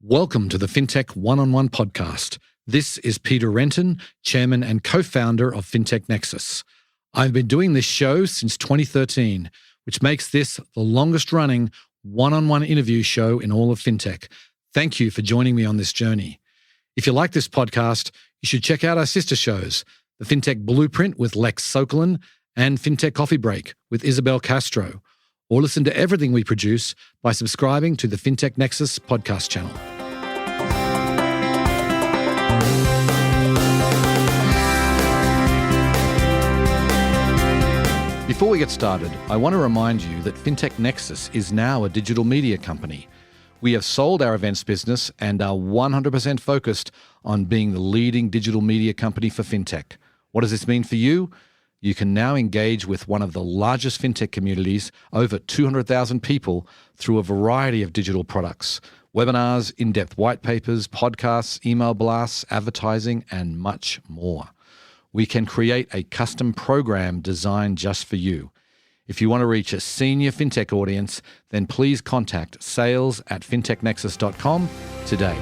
Welcome to the Fintech One-on-One podcast. This is Peter Renton, chairman and co-founder of Fintech Nexus. I've been doing this show since 2013, which makes this the longest-running one-on-one interview show in all of fintech. Thank you for joining me on this journey. If you like this podcast, you should check out our sister shows, the Fintech Blueprint with Lex Sokolin and Fintech Coffee Break with Isabel Castro, or listen to everything we produce by subscribing to the Fintech Nexus podcast channel. Before we get started, I want to remind you that Fintech Nexus is now a digital media company. We have sold our events business and are 100% focused on being the leading digital media company for fintech. What does this mean for you? You can now engage with one of the largest fintech communities, over 200,000 people, through a variety of digital products, webinars, in-depth white papers, podcasts, email blasts, advertising, and much more. We can create a custom program designed just for you. If you want to reach a senior fintech audience, then please contact sales@fintechnexus.com today.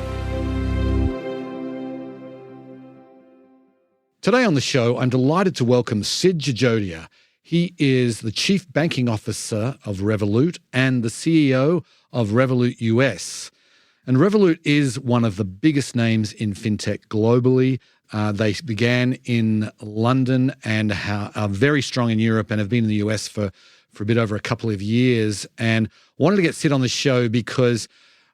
Today on the show, I'm delighted to welcome Sid Jajodia. He is the Chief Banking Officer of Revolut and the CEO of Revolut US. And Revolut is one of the biggest names in fintech globally. They began in London and are very strong in Europe and have been in the US for a bit over a couple of years. And wanted to get Sid on the show because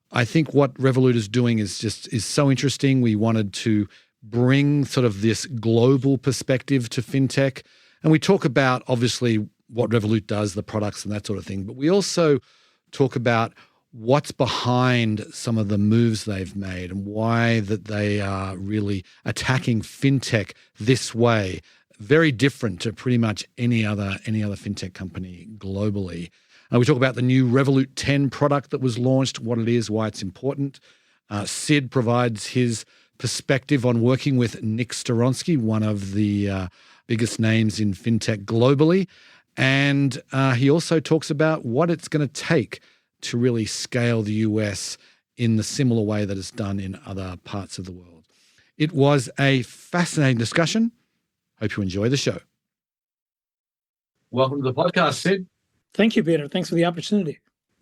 I think what Revolut is doing is so interesting. We wanted to bring sort of this global perspective to fintech. And we talk about, obviously, what Revolut does, the products and that sort of thing. But we also talk about what's behind some of the moves they've made and why that they are really attacking fintech this way. Very different to pretty much any other fintech company globally. We talk about the new Revolut 10 product that was launched, what it is, why it's important. Sid provides his perspective on working with Nick Storonsky, one of the biggest names in fintech globally. And he also talks about what it's going to take to really scale the US in the similar way that it's done in other parts of the world. It was a fascinating discussion. Hope you enjoy the show. Welcome to the podcast, Sid. Thank you, Peter. Thanks for the opportunity.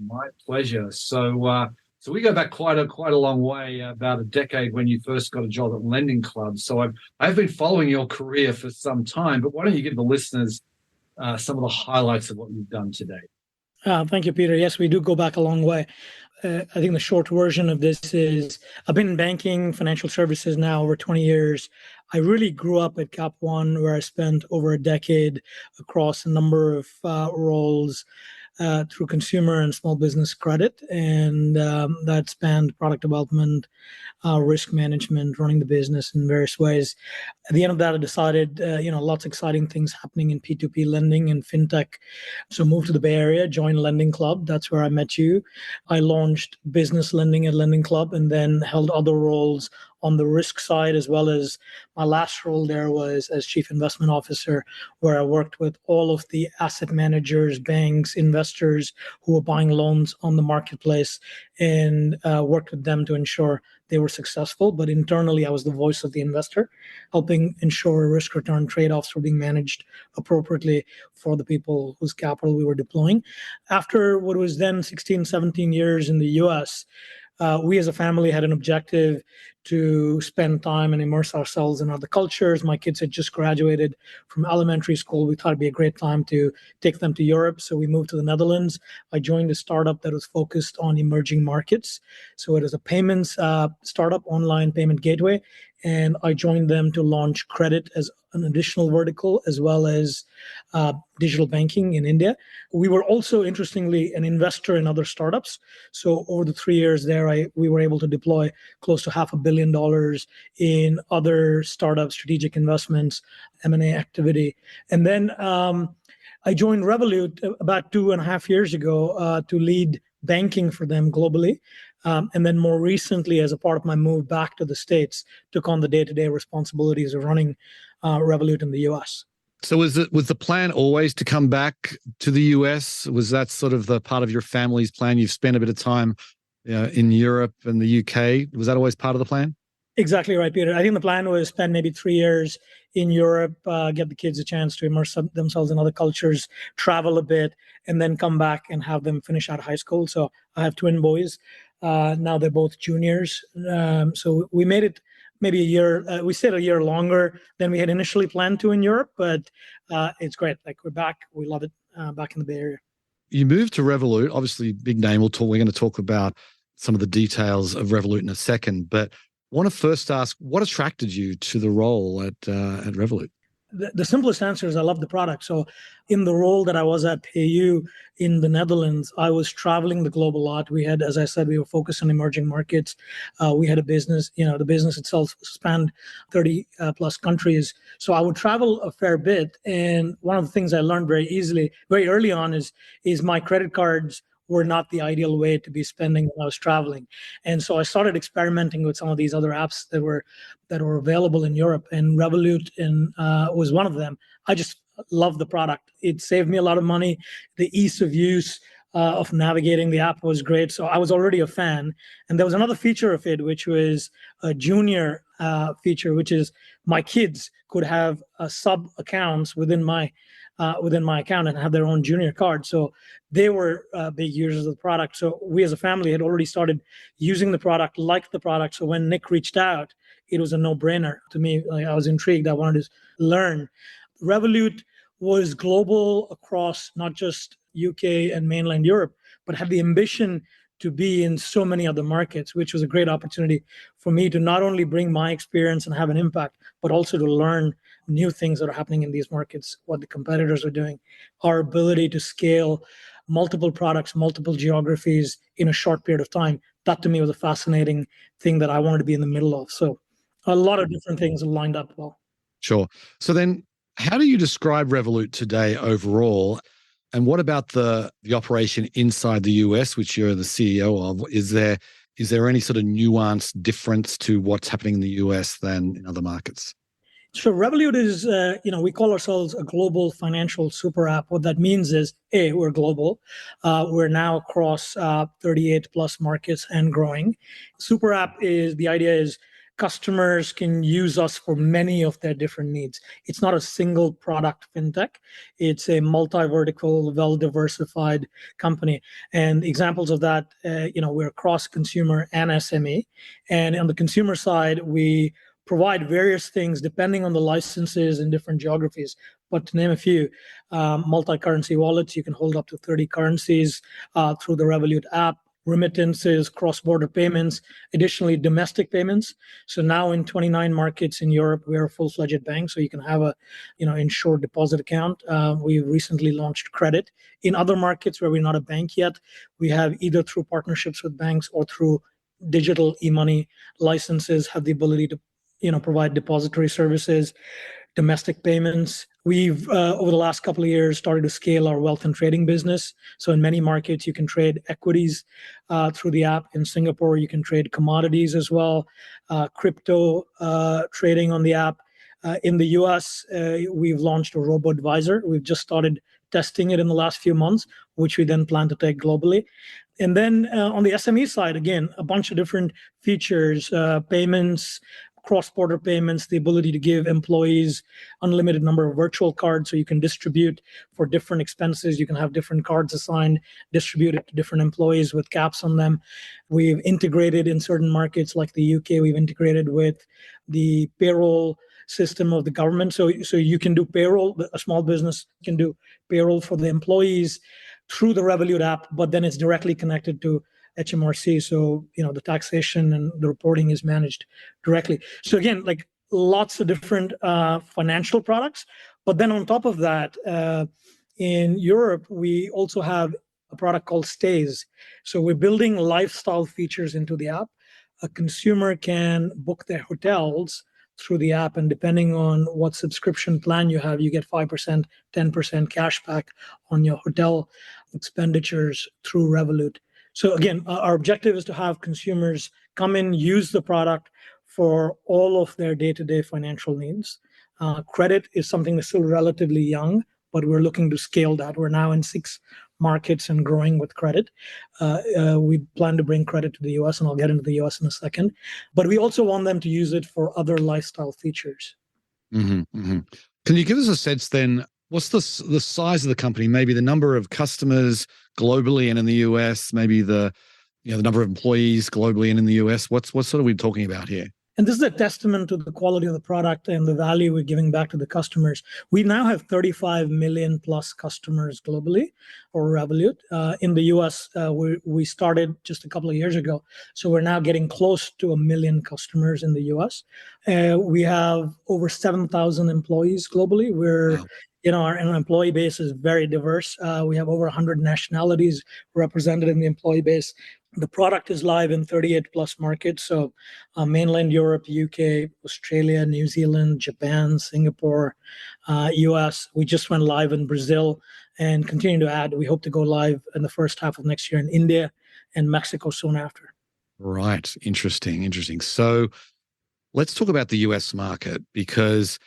My pleasure. So we go back quite a long way, about a decade when you first got a job at Lending Club. So I've been following your career for some time, but why don't you give the listeners some of the highlights of what you've done today? Thank you, Peter. Yes, we do go back a long way. I think the short version of this is I've been in banking, financial services now over 20 years. I really grew up at Cap One, where I spent over a decade across a number of roles through consumer and small business credit. And that spanned product development, risk management, running the business in various ways. At the end of that, I decided, lots of exciting things happening in P2P lending and fintech. So moved to the Bay Area, joined Lending Club. That's where I met you. I launched business lending at Lending Club and then held other roles on the risk side, as well as my last role there was as chief investment officer, where I worked with all of the asset managers, banks, investors who were buying loans on the marketplace and worked with them to ensure they were successful. But internally, I was the voice of the investor, helping ensure risk return trade-offs were being managed appropriately for the people whose capital we were deploying. After what was then 16, 17 years in the US, we as a family had an objective to spend time and immerse ourselves in other cultures. My kids had just graduated from elementary school. We thought it'd be a great time to take them to Europe. So we moved to the Netherlands. I joined a startup that was focused on emerging markets. So it is a payments startup, online payment gateway. And I joined them to launch credit as an additional vertical, as well as digital banking in India. We were also, interestingly, an investor in other startups. So over the 3 years there, we were able to deploy close to $500 million in other startup strategic investments, M&A activity. And then I joined Revolut about 2.5 years ago to lead banking for them globally. And then more recently, as a part of my move back to the States, took on the day-to-day responsibilities of running Revolut in the US. So was the plan always to come back to the US? Was that sort of the part of your family's plan? You've spent a bit of time in Europe and the UK. Was that always part of the plan? Exactly right, Peter. I think the plan was spend maybe 3 years in Europe, get the kids a chance to immerse themselves in other cultures, travel a bit, and then come back and have them finish out high school. So I have twin boys. Now they're both juniors. So we made it maybe a year. We stayed a year longer than we had initially planned to in Europe, but it's great. Like we're back. We love it back in the Bay Area. You moved to Revolut, obviously big name. We're going to talk about some of the details of Revolut in a second, but I want to first ask, what attracted you to the role at Revolut? The simplest answer is I love the product. So in the role that I was at PayU in the Netherlands, I was traveling the globe a lot. We had, as I said, we were focused on emerging markets. We had a business, the business itself spanned 30 plus countries. So I would travel a fair bit. And one of the things I learned very early on is my credit cards were not the ideal way to be spending when I was traveling. And so I started experimenting with some of these other apps that were available in Europe, and Revolut was one of them. I just love the product. It saved me a lot of money. The ease of use of navigating the app was great. So I was already a fan. And there was another feature of it, which was a junior feature, which is my kids could have sub accounts within my account and have their own junior card. So they were big users of the product. So we as a family had already started using the product, liked the product. So when Nick reached out, it was a no-brainer to me. Like, I was intrigued. I wanted to learn. Revolut was global across not just UK and mainland Europe, but had the ambition to be in so many other markets, which was a great opportunity for me to not only bring my experience and have an impact, but also to learn new things that are happening in these markets, what the competitors are doing, our ability to scale multiple products, multiple geographies in a short period of time. That to me was a fascinating thing that I wanted to be in the middle of. So a lot of different things lined up well. Sure. So then how do you describe Revolut today overall? And what about the operation inside the US, which you're the CEO of? Is there any sort of nuanced difference to what's happening in the US than in other markets? So Revolut is, we call ourselves a global financial super app. What that means is, A, we're global. We're now across 38 plus markets and growing. Super app the idea is customers can use us for many of their different needs. It's not a single product fintech. It's a multi-vertical, well-diversified company. And examples of that, we're cross consumer and SME. And on the consumer side, we provide various things depending on the licenses in different geographies. But to name a few, multi-currency wallets, you can hold up to 30 currencies through the Revolut app. Remittances, cross-border payments, additionally domestic payments. So now in 29 markets in Europe, we're a full-fledged bank, so you can have a, insured deposit account. We recently launched credit. In other markets where we're not a bank yet, we have either through partnerships with banks or through digital e-money licenses, have the ability to, provide depository services, domestic payments. We've, over the last couple of years, started to scale our wealth and trading business. So in many markets, you can trade equities through the app. In Singapore, you can trade commodities as well, crypto trading on the app. In the US, we've launched a robo-advisor. We've just started testing it in the last few months, which we then plan to take globally. And then on the SME side, again, a bunch of different features, payments, cross-border payments, the ability to give employees unlimited number of virtual cards so you can distribute for different expenses. You can have different cards assigned, distributed to different employees with caps on them. We've integrated in certain markets like the UK, we've integrated with the payroll system of the government. So you can do payroll, a small business can do payroll for the employees through the Revolut app, but then it's directly connected to HMRC. So, the taxation and the reporting is managed directly. So again, like lots of different financial products. But then on top of that, in Europe, we also have a product called Stays. So we're building lifestyle features into the app. A consumer can book their hotels through the app, and depending on what subscription plan you have, you get 5%, 10% cash back on your hotel expenditures through Revolut. So again, our objective is to have consumers come in, use the product for all of their day-to-day financial needs. Credit is something that's still relatively young, but we're looking to scale that. We're now in 6 markets and growing with credit. We plan to bring credit to the US, and I'll get into the US in a second. But we also want them to use it for other lifestyle features. Mm-hmm, mm-hmm. Can you give us a sense then? What's the size of the company? Maybe the number of customers globally and in the US. Maybe the number of employees globally and in the US. What sort of we talking about here? And this is a testament to the quality of the product and the value we're giving back to the customers. We now have 35 million plus customers globally for Revolut. In the US, we started just a couple of years ago. So we're now getting close to 1 million customers in the US. We have over 7,000 employees globally. Wow. Our employee base is very diverse. We have over 100 nationalities represented in the employee base. The product is live in 38 plus markets. So mainland Europe, UK, Australia, New Zealand, Japan, Singapore, US. We just went live in Brazil and continue to add. We hope to go live in the first half of next year in India and Mexico soon after. Right. Interesting. So let's talk about the US market, because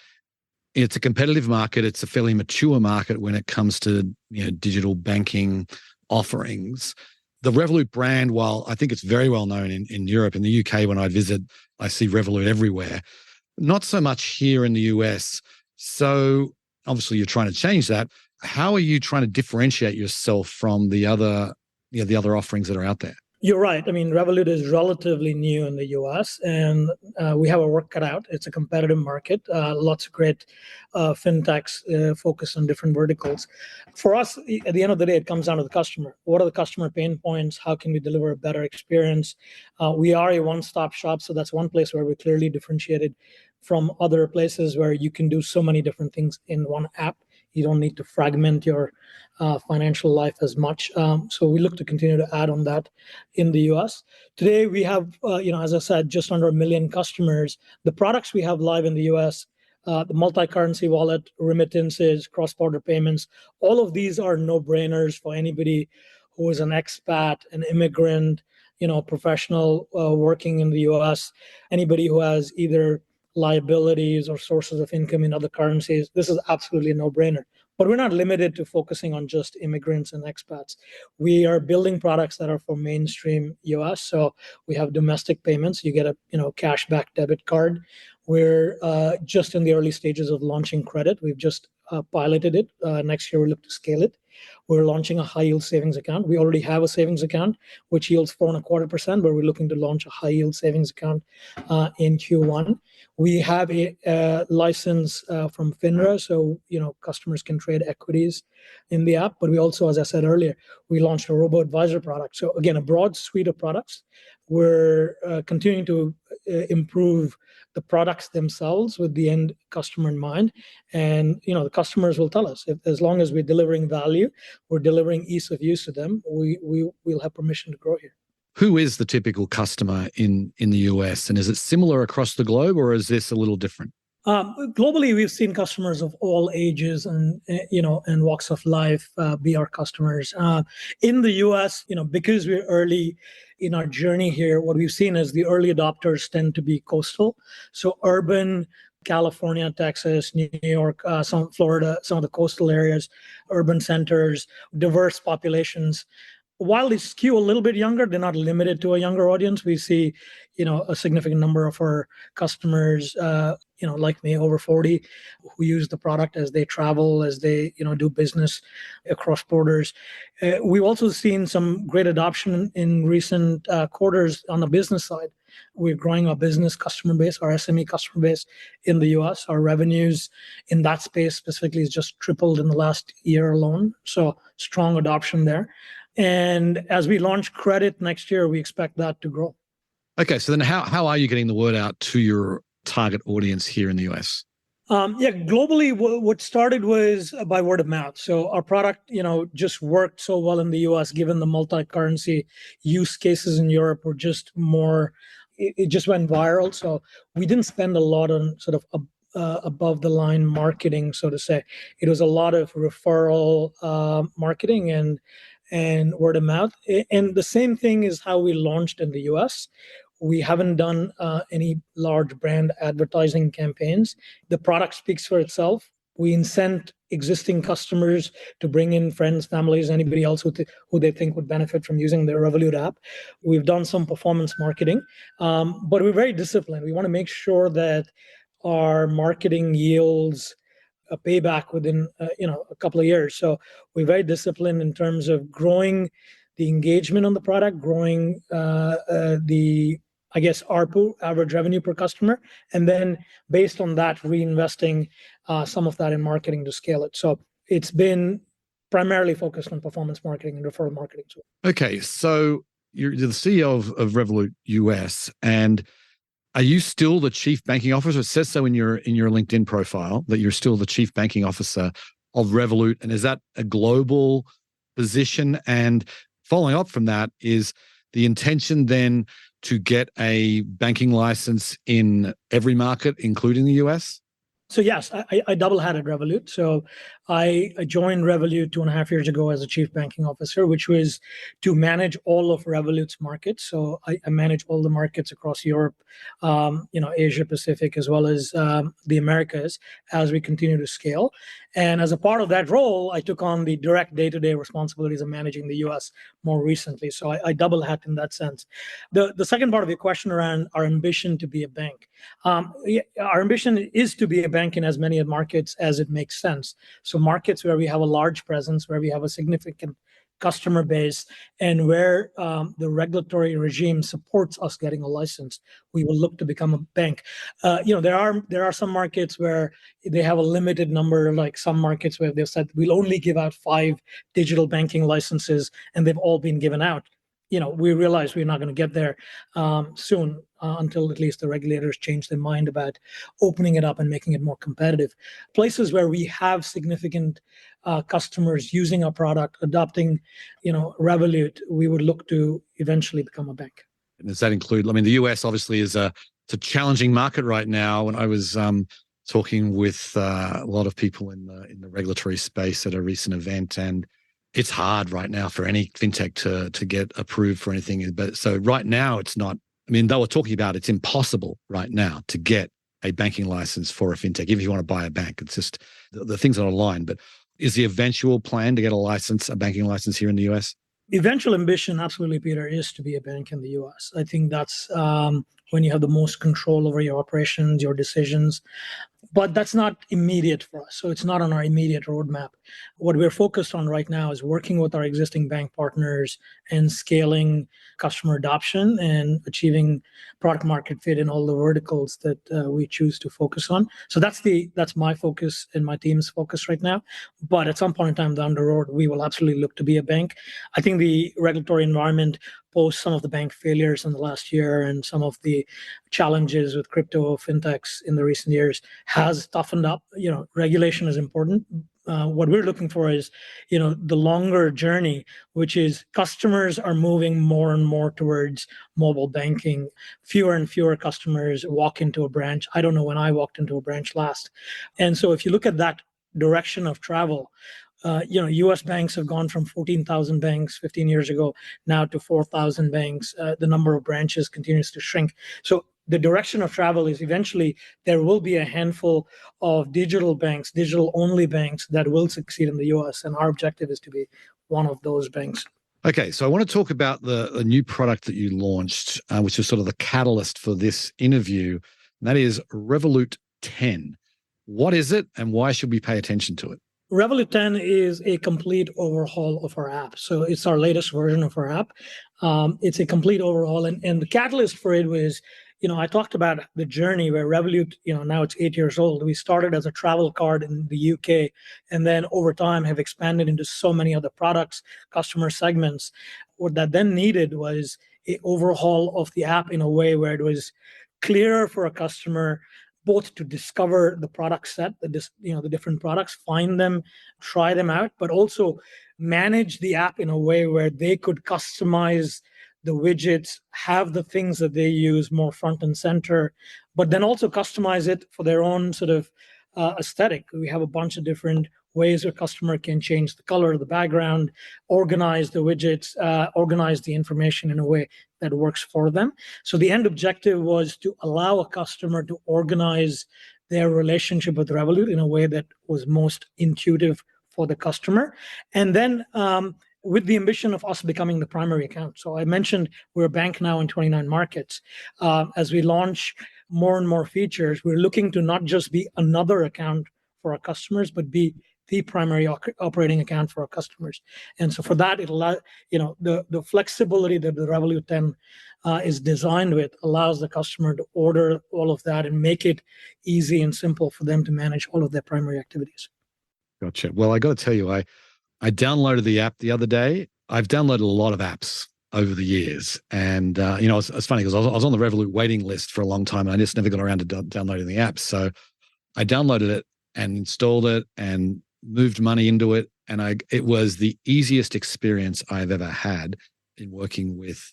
it's a competitive market. It's a fairly mature market when it comes to digital banking offerings. The Revolut brand, while I think it's very well known in Europe, in the UK, when I visit, I see Revolut everywhere. Not so much here in the US. So obviously you're trying to change that. How are you trying to differentiate yourself from the other offerings that are out there? You're right. I mean, Revolut is relatively new in the US, and we have our work cut out. It's a competitive market. Lots of great fintechs focus on different verticals. For us, at the end of the day, it comes down to the customer. What are the customer pain points? How can we deliver a better experience? We are a one-stop shop, so that's one place where we're clearly differentiated from other places where you can do so many different things in one app. You don't need to fragment your financial life as much. So we look to continue to add on that in the US. Today, we have, as I said, just under 1 million customers. The products we have live in the US, the multi-currency wallet, remittances, cross-border payments, all of these are no-brainers for anybody who is an expat, an immigrant, professional working in the US, anybody who has either liabilities or sources of income in other currencies. This is absolutely a no-brainer. But we're not limited to focusing on just immigrants and expats. We are building products that are for mainstream US. So we have domestic payments. You get a cashback debit card. We're just in the early stages of launching credit. We've just piloted it. Next year, we look to scale it. We're launching a high-yield savings account. We already have a savings account, which yields 4.25%, but we're looking to launch a high-yield savings account in Q1. We have a license from FINRA, so customers can trade equities in the app. But we also, as I said earlier, we launched a robo-advisor product. So again, a broad suite of products. We're continuing to improve the products themselves with the end customer in mind. And the customers will tell us, as long as we're delivering value, we're delivering ease of use to them, we'll have permission to grow here. Who is the typical customer in the US, and is it similar across the globe, or is this a little different? Globally, we've seen customers of all ages and walks of life be our customers. In the US, because we're early in our journey here, what we've seen is the early adopters tend to be coastal, so urban. California, Texas, New York, some Florida, some of the coastal areas, urban centers, diverse populations. While they skew a little bit younger, they're not limited to a younger audience. We see, a significant number of our customers, like me, over 40, who use the product as they travel, as they, do business across borders. We've also seen some great adoption in recent quarters on the business side. We're growing our business customer base, our SME customer base in the US. Our revenues in that space specifically has just tripled in the last year alone. So strong adoption there. And as we launch credit next year, we expect that to grow. Okay, so then how are you getting the word out to your target audience here in the US? Globally, what started was by word of mouth. So our product, just worked so well in the US, given the multi-currency use cases in Europe were just more, it just went viral. So we didn't spend a lot on sort of above the line marketing, so to say. It was a lot of referral marketing and word of mouth. And the same thing is how we launched in the US. We haven't done any large brand advertising campaigns. The product speaks for itself. We incent existing customers to bring in friends, families, anybody else who they think would benefit from using the Revolut app. We've done some performance marketing, but we're very disciplined. We want to make sure that our marketing yields a payback within a couple of years. So we're very disciplined in terms of growing the engagement on the product, growing the ARPU, average revenue per customer, and then based on that, reinvesting some of that in marketing to scale it. So it's been primarily focused on performance marketing and referral marketing. Okay, so you're the CEO of Revolut US, and are you still the chief banking officer? It says so in your LinkedIn profile that you're still the chief banking officer of Revolut, and is that a global position? And following up from that, is the intention then to get a banking license in every market, including the US? So yes, I double hat at Revolut. So I joined Revolut 2.5 years ago as a chief banking officer, which was to manage all of Revolut's markets. So I manage all the markets across Europe, Asia Pacific, as well as the Americas as we continue to scale. And as a part of that role, I took on the direct day-to-day responsibilities of managing the US more recently. So I double hat in that sense. The second part of your question around our ambition to be a bank. Our ambition is to be a bank in as many markets as it makes sense. So markets where we have a large presence, where we have a significant customer base, and where the regulatory regime supports us getting a license, we will look to become a bank. There are some markets where they have a limited number, like some markets where they've said we'll only give out 5 digital banking licenses, and they've all been given out. We realize we're not going to get there soon until at least the regulators change their mind about opening it up and making it more competitive. Places where we have significant customers using our product, adopting, Revolut, we would look to eventually become a bank. And does that include? I mean, the US obviously it's a challenging market right now. And I was talking with a lot of people in the regulatory space at a recent event, and it's hard right now for any fintech to get approved for anything. But so right now it's not, I mean, they were talking about it's impossible right now to get a banking license for a fintech. If you want to buy a bank, it's just the things are online. But is the eventual plan to get a banking license here in the US? Eventual ambition, absolutely, Peter, is to be a bank in the US. I think that's when you have the most control over your operations, your decisions. But that's not immediate for us. So it's not on our immediate roadmap. What we're focused on right now is working with our existing bank partners and scaling customer adoption and achieving product market fit in all the verticals that we choose to focus on. So that's my focus and my team's focus right now. But at some point in time down the road, we will absolutely look to be a bank. I think the regulatory environment post some of the bank failures in the last year and some of the challenges with crypto fintechs in the recent years has toughened up. Regulation is important. What we're looking for is, the longer journey, which is customers are moving more and more towards mobile banking. Fewer and fewer customers walk into a branch. I don't know when I walked into a branch last. And so if you look at that direction of travel, U.S. banks have gone from 14,000 banks 15 years ago now to 4,000 banks. The number of branches continues to shrink. So the direction of travel is eventually there will be a handful of digital banks, digital-only banks that will succeed in the U.S., and our objective is to be one of those banks. Okay, so I want to talk about the new product that you launched, which is sort of the catalyst for this interview, and that is Revolut 10. What is it, and why should we pay attention to it? Revolut 10 is a complete overhaul of our app. So it's our latest version of our app. It's a complete overhaul. And the catalyst for it was, I talked about the journey where Revolut, now it's 8 years old. We started as a travel card in the UK, and then over time have expanded into so many other products, customer segments. What that then needed was an overhaul of the app in a way where it was clearer for a customer both to discover the product set, the different products, find them, try them out, but also manage the app in a way where they could customize the widgets, have the things that they use more front and center, but then also customize it for their own sort of aesthetic. We have a bunch of different ways a customer can change the color of the background, organize the widgets, organize the information in a way that works for them. So the end objective was to allow a customer to organize their relationship with Revolut in a way that was most intuitive for the customer. And then with the ambition of us becoming the primary account. So I mentioned we're a bank now in 29 markets. As we launch more and more features, we're looking to not just be another account for our customers, but be the primary operating account for our customers. And so for that, it allows, the flexibility that the Revolut 10 is designed with allows the customer to order all of that and make it easy and simple for them to manage all of their primary activities. Gotcha. Well, I got to tell you, I downloaded the app the other day. I've downloaded a lot of apps over the years. And, it's funny because I was on the Revolut waiting list for a long time and I just never got around to downloading the app. So I downloaded it and installed it and moved money into it. And it was the easiest experience I've ever had in working with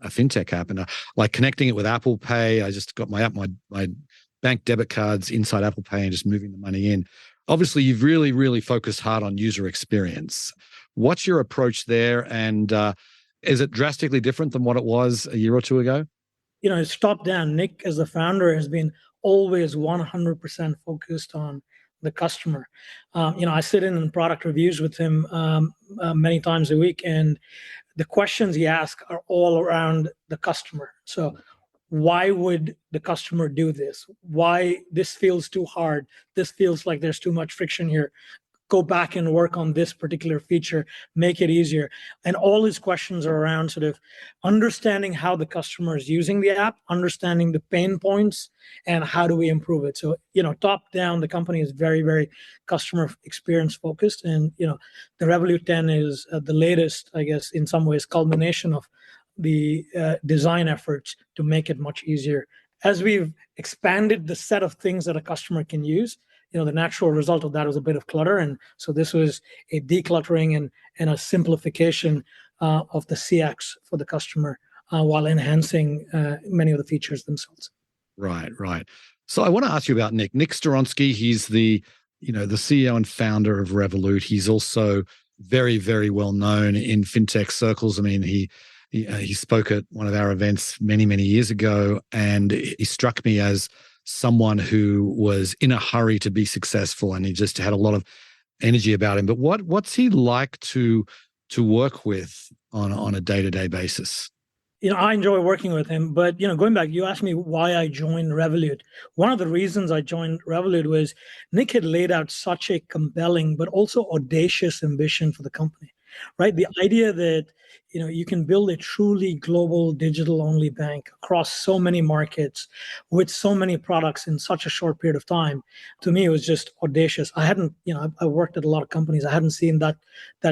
a fintech app. And like connecting it with Apple Pay, I just got my bank debit cards inside Apple Pay and just moving the money in. Obviously, you've really, really focused hard on user experience. What's your approach there? And is it drastically different than what it was a year or two ago? It's top down. Nick, as the founder, has been always 100% focused on the customer. I sit in product reviews with him many times a week, and the questions he asks are all around the customer. So why would the customer do this? Why this feels too hard? This feels like there's too much friction here. Go back and work on this particular feature, make it easier. And all his questions are around sort of understanding how the customer is using the app, understanding the pain points, and how do we improve it. So, top down, the company is very, very customer experience focused. And, the Revolut 10 is the latest, I guess, in some ways, culmination of the design efforts to make it much easier. As we've expanded the set of things that a customer can use, the natural result of that was a bit of clutter. And so this was a decluttering and a simplification of the CX for the customer while enhancing many of the features themselves. Right. So I want to ask you about Nick. Nick Storonsky, he's the CEO and founder of Revolut. He's also very, very well known in fintech circles. I mean, he spoke at one of our events many, many years ago, and he struck me as someone who was in a hurry to be successful, and he just had a lot of energy about him. But what's he like to work with on a day-to-day basis? I enjoy working with him, but going back, you asked me why I joined Revolut. One of the reasons I joined Revolut was Nick had laid out such a compelling but also audacious ambition for the company, right? The idea that you can build a truly global digital-only bank across so many markets with so many products in such a short period of time. To me, it was just audacious. I hadn't, I worked at a lot of companies. I hadn't seen that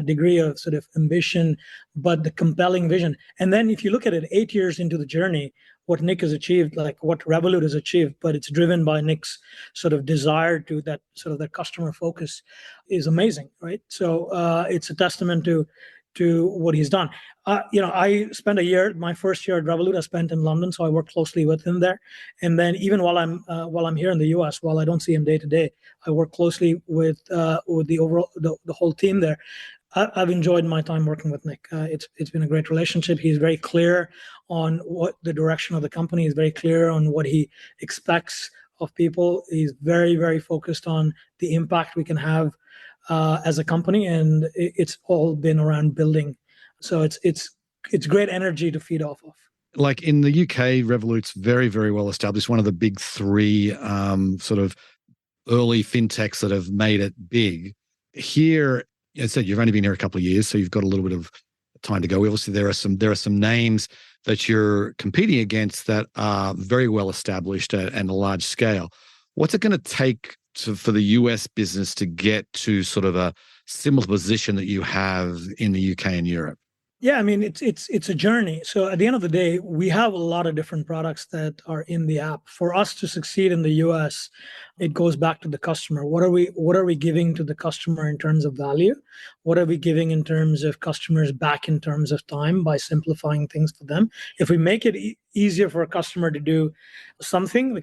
degree of sort of ambition, but the compelling vision. And then if you look at it 8 years into the journey, what Nick has achieved, like what Revolut has achieved, but it's driven by Nick's sort of desire to that sort of that customer focus is amazing, right? So it's a testament to what he's done. I spent a year, my first year at Revolut, I spent in London, so I worked closely with him there. And then even while I'm here in the US, while I don't see him day to day, I work closely with the overall the whole team there. I've enjoyed my time working with Nick. It's been a great relationship. He's very clear on what the direction of the company is, very clear on what he expects of people. He's very, very focused on the impact we can have as a company, and it's all been around building. So it's great energy to feed off of. Like in the UK, Revolut's very, very well established. One of the big three sort of early fintechs that have made it big. Here, as I said, you've only been here a couple of years, so you've got a little bit of time to go. Obviously, there are some names that you're competing against that are very well established and a large scale. What's it going to take for the US business to get to sort of a similar position that you have in the UK and Europe? Yeah, I mean, it's a journey. So at the end of the day, we have a lot of different products that are in the app. For us to succeed in the US, it goes back to the customer. What are we giving to the customer in terms of value? What are we giving in terms of customers back in terms of time by simplifying things for them? If we make it easier for a customer to do something, the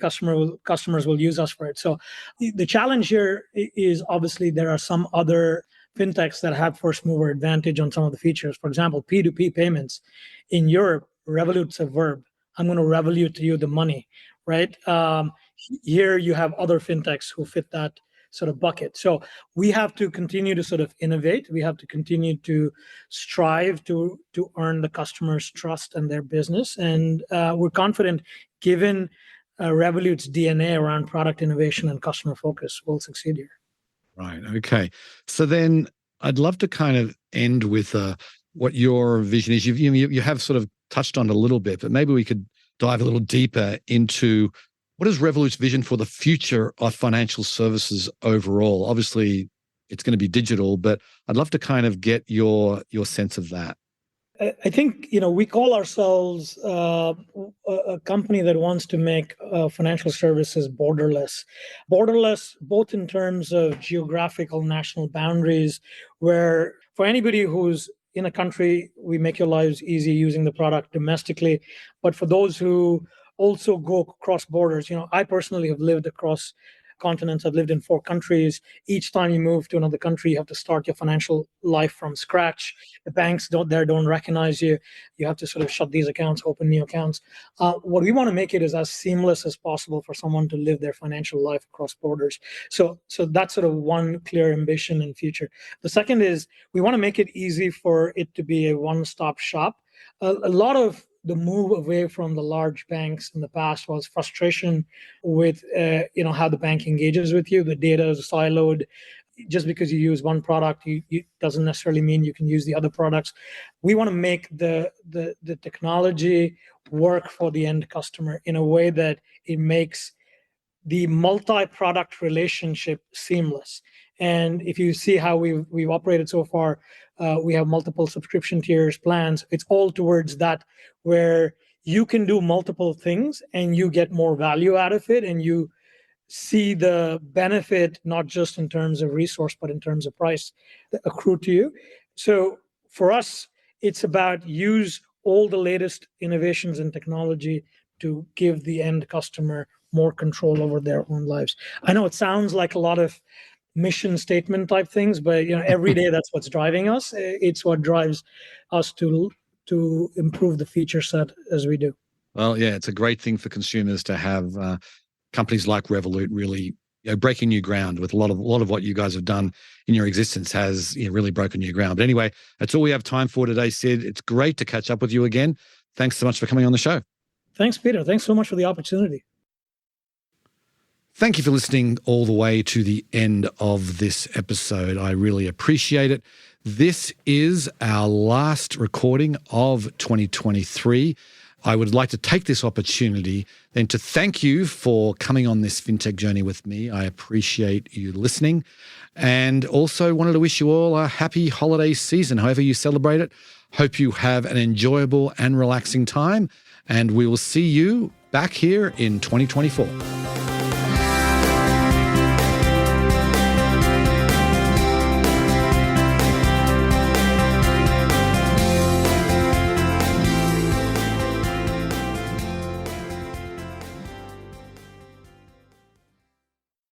customers will use us for it. So the challenge here is obviously there are some other fintechs that have first mover advantage on some of the features. For example, P2P payments in Europe, Revolut's a verb. I'm going to Revolut to you the money, right? Here you have other fintechs who fit that sort of bucket. So we have to continue to sort of innovate. We have to continue to strive to earn the customer's trust and their business. And we're confident, given Revolut's DNA around product innovation and customer focus, we'll succeed here. Right. Okay. So then I'd love to kind of end with what your vision is. You have sort of touched on it a little bit, but maybe we could dive a little deeper into what is Revolut's vision for the future of financial services overall. Obviously, it's going to be digital, but I'd love to kind of get your sense of that. I think, we call ourselves a company that wants to make financial services borderless. Borderless, both in terms of geographical national boundaries, where for anybody who's in a country, we make your lives easy using the product domestically. But for those who also go across borders, I personally have lived across continents. I've lived in 4 countries. Each time you move to another country, you have to start your financial life from scratch. The banks don't recognize you. You have to sort of shut these accounts, open new accounts. What we want to make it is as seamless as possible for someone to live their financial life across borders. So that's sort of one clear ambition and future. The second is we want to make it easy for it to be a one-stop shop. A lot of the move away from the large banks in the past was frustration with how the bank engages with you. The data is siloed. Just because you use one product, you doesn't necessarily mean you can use the other products. We want to make the technology work for the end customer in a way that it makes the multi-product relationship seamless. And if you see how we've operated so far, we have multiple subscription tiers, plans. It's all towards that, where you can do multiple things and you get more value out of it, and you see the benefit not just in terms of resource, but in terms of price that accrue to you. So for us, it's about use all the latest innovations in technology to give the end customer more control over their own lives. I know it sounds like a lot of mission statement type things, but every day that's what's driving us. It's what drives us to improve the feature set as we do. Well, yeah, it's a great thing for consumers to have companies like Revolut really breaking new ground. With a lot of what you guys have done in your existence has really broken new ground. But anyway, that's all we have time for today, Sid. It's great to catch up with you again. Thanks so much for coming on the show. Thanks, Peter. Thanks so much for the opportunity. Thank you for listening all the way to the end of this episode. I really appreciate it. This is our last recording of 2023. I would like to take this opportunity then to thank you for coming on this fintech journey with me. I appreciate you listening, and also wanted to wish you all a happy holiday season, however you celebrate it. Hope you have an enjoyable and relaxing time, and we will see you back here in 2024.